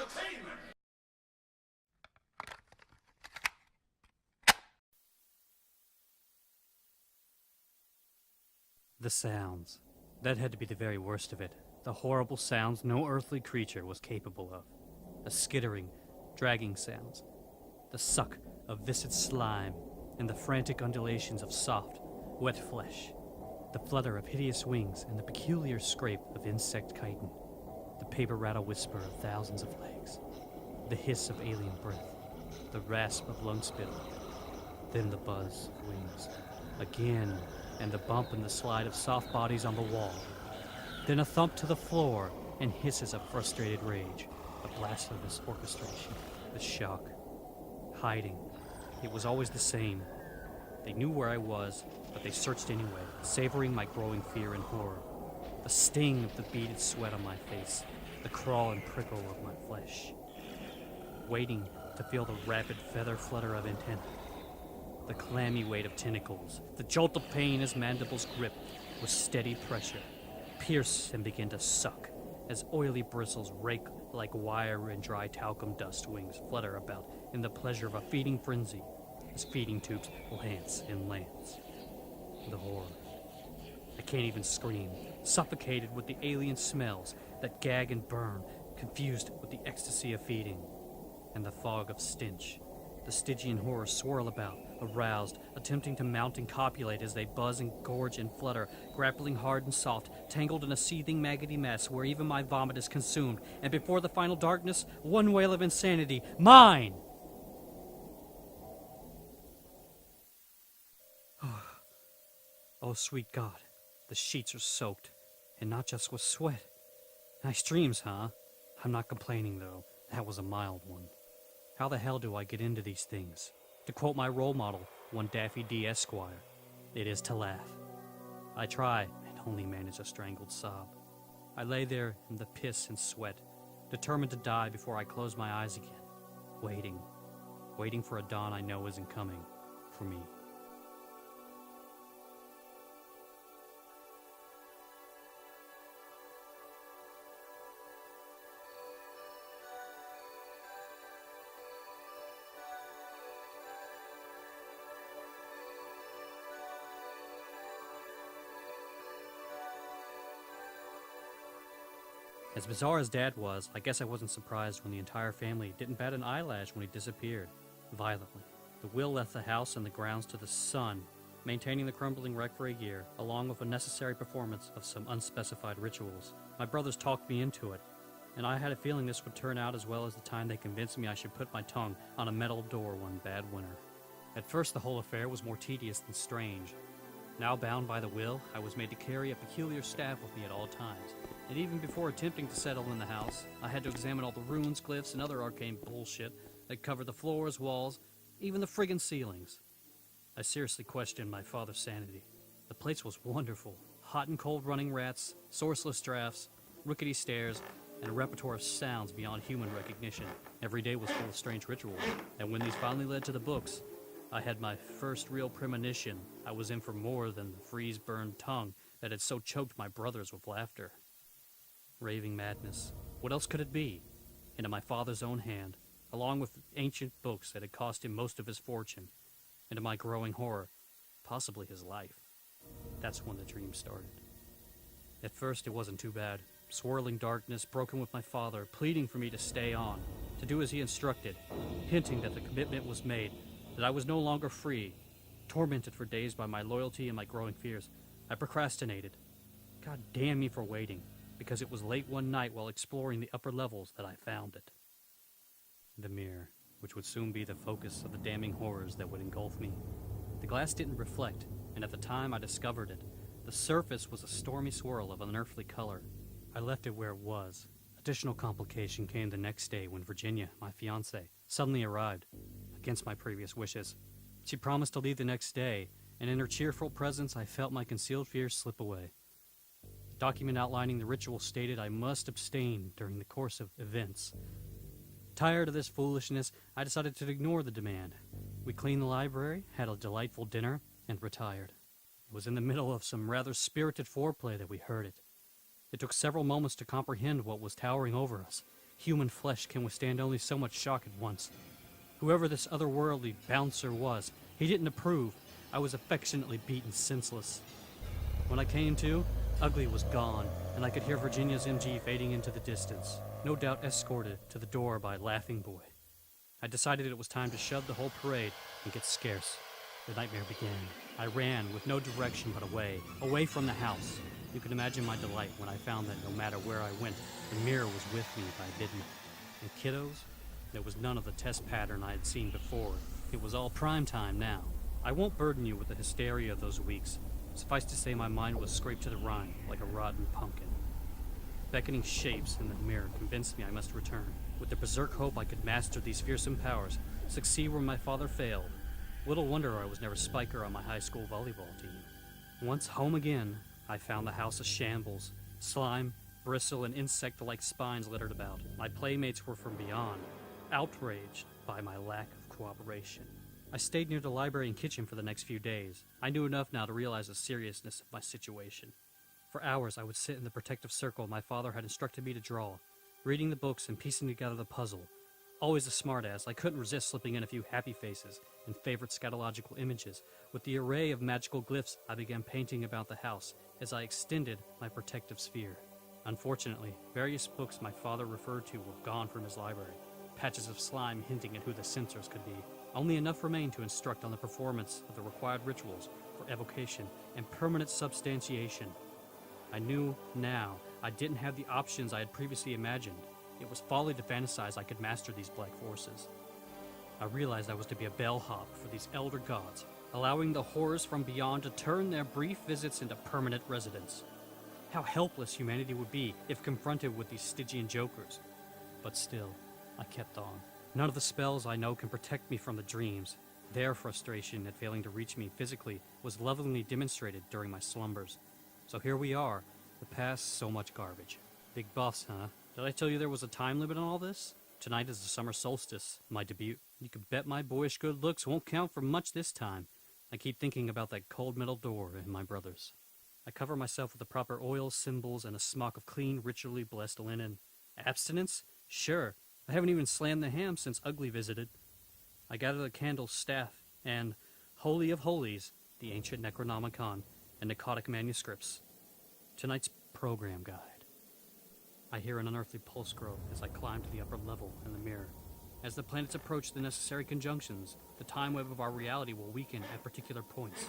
entertainment! The sounds. That had to be the very worst of it. The horrible sounds no earthly creature was capable of. The skittering, dragging sounds. The suck of viscid slime and the frantic undulations of soft, wet flesh. The flutter of hideous wings and the peculiar scrape of insect chitin. The paper rattle whisper of thousands of legs. The hiss of alien breath. The rasp of lung spittle. Then the buzz of wings. Again, and the bump and the slide of soft bodies on the wall. Then a thump to the floor and hisses of frustrated rage. A blasphemous orchestration. The shock. Hiding. It was always the same. They knew where I was, but they searched anyway, savoring my growing fear and horror. The sting of the beaded sweat on my face, the crawl and prickle of my flesh. Waiting to feel the rapid feather flutter of antennae. The clammy weight of tentacles, the jolt of pain as mandibles grip with steady pressure, pierce and begin to suck as oily bristles rake like wire and dry talcum dust wings flutter about in the pleasure of a feeding frenzy as feeding tubes lance and lance. The horror. I can't even scream, suffocated with the alien smells that gag and burn, confused with the ecstasy of feeding and the fog of stench. The Stygian horrors swirl about, aroused, attempting to mount and copulate as they buzz and gorge and flutter, grappling hard and soft, tangled in a seething maggoty mess where even my vomit is consumed, and before the final darkness, one wail of insanity, mine! Oh, sweet God, the sheets are soaked, and not just with sweat. Nice dreams, huh? I'm not complaining, though. That was a mild one. How the hell do I get into these things? To quote my role model, one Daffy D. Esquire, it is to laugh. I try and only manage a strangled sob. I lay there in the piss and sweat, determined to die before I close my eyes again, waiting for a dawn I know isn't coming for me. As bizarre as Dad was, I guess I wasn't surprised when the entire family didn't bat an eyelash when he disappeared, violently. The will left the house and the grounds to the son, maintaining the crumbling wreck for a year, along with a necessary performance of some unspecified rituals. My brothers talked me into it, and I had a feeling this would turn out as well as the time they convinced me I should put my tongue on a metal door one bad winter. At first, the whole affair was more tedious than strange. Now bound by the will, I was made to carry a peculiar staff with me at all times. And even before attempting to settle in the house, I had to examine all the runes, glyphs, and other arcane bullshit that covered the floors, walls, even the friggin' ceilings. I seriously questioned my father's sanity. The place was wonderful. Hot and cold running rats, sourceless drafts, rickety stairs, and a repertoire of sounds beyond human recognition. Every day was full of strange rituals, and when these finally led to the books, I had my first real premonition I was in for more than the freeze-burned tongue that had so choked my brothers with laughter. Raving madness. What else could it be? Into my father's own hand, along with ancient books that had cost him most of his fortune, into my growing horror, possibly his life. That's when the dream started. At first, it wasn't too bad. Swirling darkness, broken with my father, pleading for me to stay on, to do as he instructed, hinting that the commitment was made, that I was no longer free. Tormented for days by my loyalty and my growing fears, I procrastinated. God damn me for waiting, because it was late one night while exploring the upper levels that I found it. The mirror, which would soon be the focus of the damning horrors that would engulf me. The glass didn't reflect, and at the time I discovered it, the surface was a stormy swirl of unearthly color. I left it where it was. Additional complication came the next day when Virginia, my fiancée, suddenly arrived, against my previous wishes. She promised to leave the next day, and in her cheerful presence I felt my concealed fears slip away. The document outlining the ritual stated I must abstain during the course of events. Tired of this foolishness, I decided to ignore the demand. We cleaned the library, had a delightful dinner, and retired. It was in the middle of some rather spirited foreplay that we heard it. It took several moments to comprehend what was towering over us. Human flesh can withstand only so much shock at once. Whoever this otherworldly bouncer was, he didn't approve. I was affectionately beaten senseless. When I came to, Ugly was gone, and I could hear Virginia's MG fading into the distance, no doubt escorted to the door by Laughing Boy. I decided it was time to shove the whole parade and get scarce. The nightmare began. I ran with no direction but away from the house. You can imagine my delight when I found that no matter where I went, the mirror was with me by midnight. And kiddos, there was none of the test pattern I had seen before. It was all prime time now. I won't burden you with the hysteria of those weeks. Suffice to say my mind was scraped to the rind like a rotten pumpkin. Beckoning shapes in the mirror convinced me I must return. With the berserk hope I could master these fearsome powers, succeed where my father failed. Little wonder I was never spiker on my high school volleyball team. Once home again, I found the house a shambles. Slime, bristle, and insect-like spines littered about. My playmates were from beyond, outraged by my lack of cooperation. I stayed near the library and kitchen for the next few days. I knew enough now to realize the seriousness of my situation. For hours I would sit in the protective circle my father had instructed me to draw, reading the books and piecing together the puzzle. Always a smartass, I couldn't resist slipping in a few happy faces and favorite scatological images. With the array of magical glyphs, I began painting about the house as I extended my protective sphere. Unfortunately, various books my father referred to were gone from his library, patches of slime hinting at who the censors could be. Only enough remained to instruct on the performance of the required rituals for evocation and permanent substantiation. I knew now I didn't have the options I had previously imagined. It was folly to fantasize I could master these black forces. I realized I was to be a bellhop for these elder gods, allowing the horrors from beyond to turn their brief visits into permanent residence. How helpless humanity would be if confronted with these Stygian jokers. But still, I kept on. None of the spells I know can protect me from the dreams. Their frustration at failing to reach me physically was lovingly demonstrated during my slumbers. So here we are, the past so much garbage. Big boss, huh? Did I tell you there was a time limit on all this? Tonight is the summer solstice, my debut. You can bet my boyish good looks won't count for much this time. I keep thinking about that cold metal door and my brothers. I cover myself with the proper oils, symbols, and a smock of clean, ritually blessed linen. Abstinence? Sure. I haven't even slammed the ham since Ugly visited. I gather the candle's staff and, Holy of Holies, the ancient Necronomicon and Narcotic manuscripts. Tonight's program guide. I hear an unearthly pulse grow as I climb to the upper level in the mirror. As the planets approach the necessary conjunctions, the time web of our reality will weaken at particular points.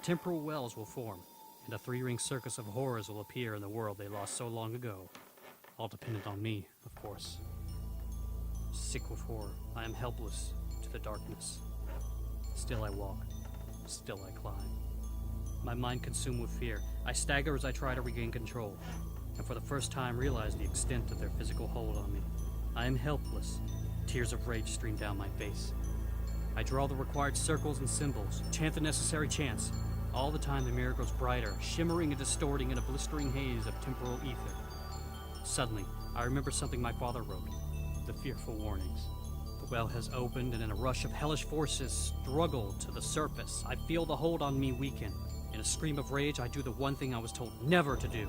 Temporal wells will form, and a three-ring circus of horrors will appear in the world they lost so long ago. All dependent on me, of course. Sick with horror, I am helpless to the darkness. Still I walk. Still I climb. My mind consumed with fear, I stagger as I try to regain control, and for the first time realize the extent of their physical hold on me. I am helpless. Tears of rage stream down my face. I draw the required circles and symbols, chant the necessary chants. All the time the mirror grows brighter, shimmering and distorting in a blistering haze of temporal ether. Suddenly, I remember something my father wrote. The fearful warnings. The well has opened, and in a rush of hellish forces struggle to the surface. I feel the hold on me weaken. In a scream of rage, I do the one thing I was told never to do.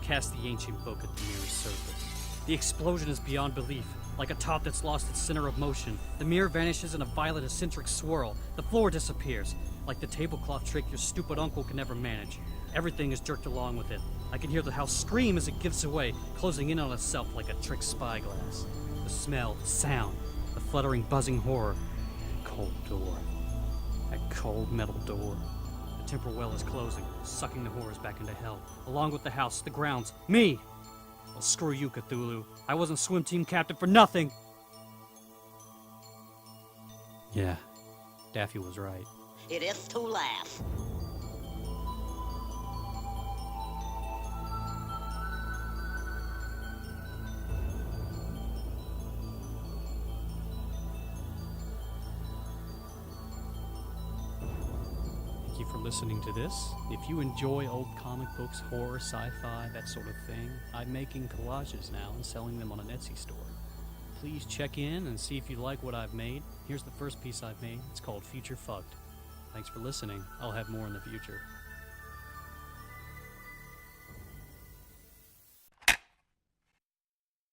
Cast the ancient book at the mirror's surface. The explosion is beyond belief. Like a top that's lost its center of motion, the mirror vanishes in a violent eccentric swirl. The floor disappears. Like the tablecloth trick your stupid uncle can never manage. Everything is jerked along with it. I can hear the house scream as it gives away, closing in on itself like a trick spyglass. The smell, the sound, the fluttering, buzzing horror. That cold door. That cold metal door. The temporal well is closing, sucking the horrors back into hell. Along with the house, the grounds, me! Well, screw you, Cthulhu. I wasn't swim team captain for nothing! Yeah, Daffy was right. It is to laugh. Thank you for listening to this. If you enjoy old comic books, horror, sci-fi, that sort of thing, I'm making collages now and selling them on an Etsy store. Please check in and see if you like what I've made. Here's the first piece I've made. It's called Future Fucked. Thanks for listening. I'll have more in the future.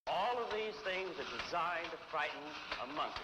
All of these things are designed to frighten a monkey.